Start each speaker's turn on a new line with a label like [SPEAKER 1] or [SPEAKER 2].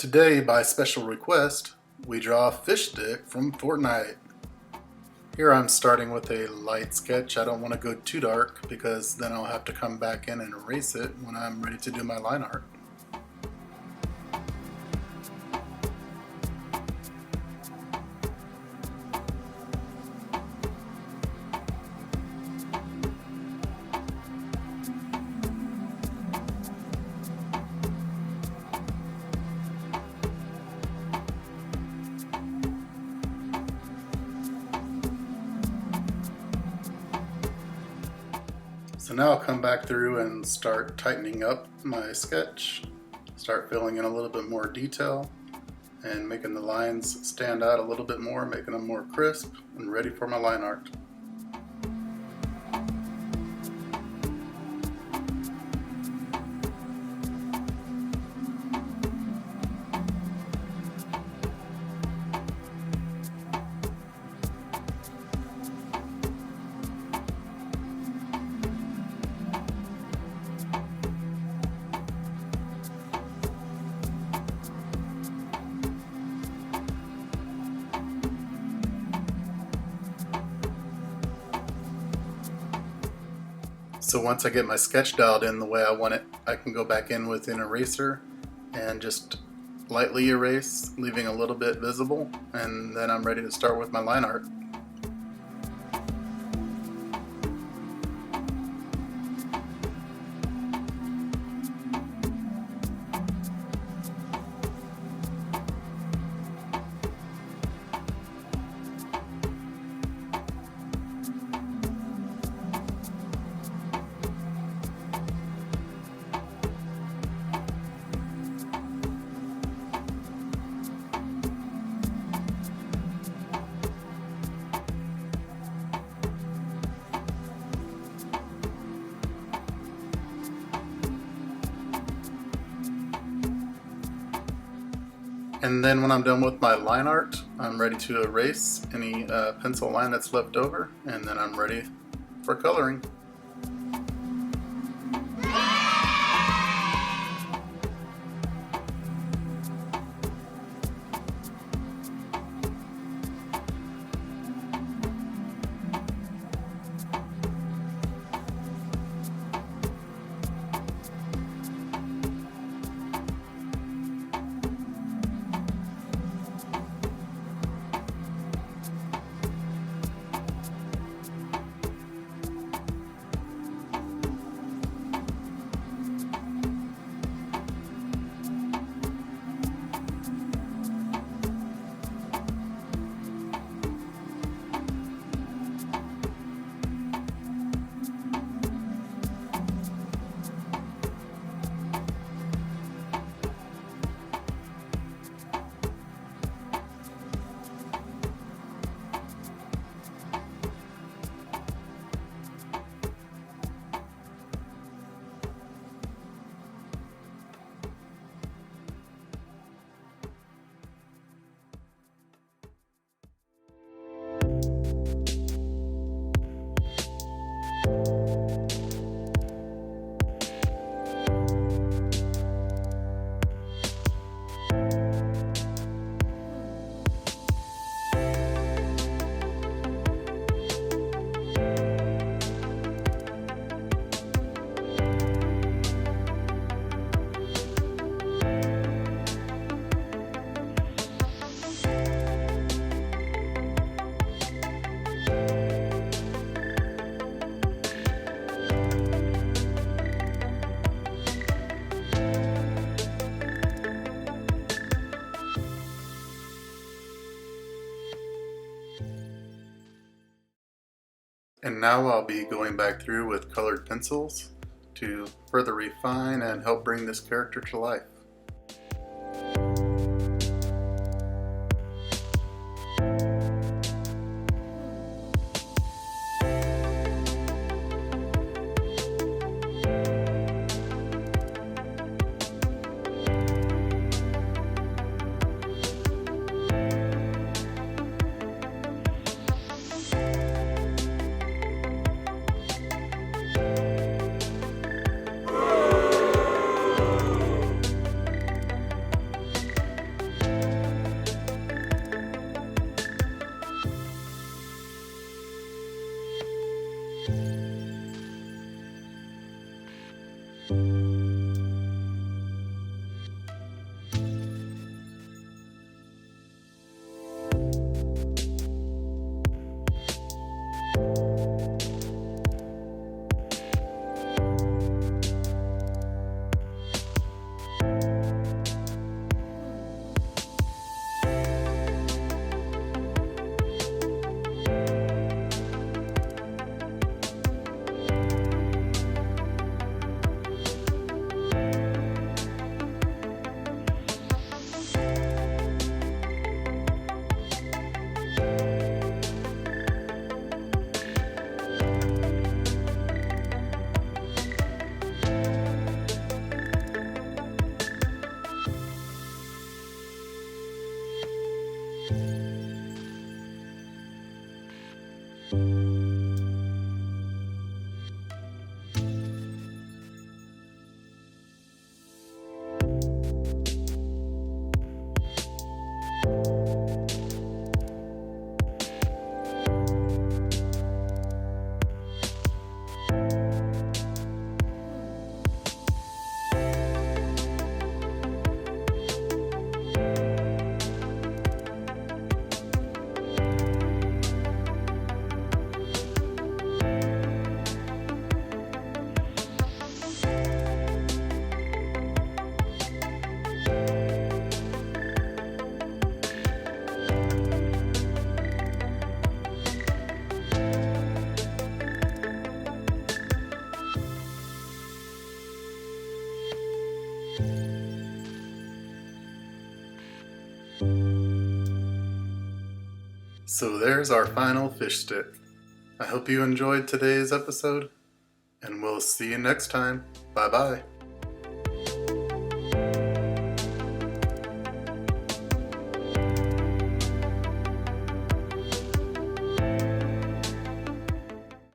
[SPEAKER 1] Today, by special request, we draw Fishstick from Fortnite. Here I'm starting with a light sketch. I don't want to go too dark because then I'll have to come back in and erase it when I'm ready to do my line art. So now I'll come back through and start tightening up my sketch, start filling in a little bit more detail and making the lines stand out a little bit more, making them more crisp and ready for my line art. So once I get my sketch dialed in the way I want it, I can go back in with an eraser and just lightly erase, leaving a little bit visible, and then I'm ready to start with my line art. And then when I'm done with my line art, I'm ready to erase any pencil line that's left over, and then I'm ready for coloring. And now I'll be going back through with colored pencils to further refine and help bring this character to life. So there's our final fish stick. I hope you enjoyed today's episode, and we'll see you next time. Bye bye.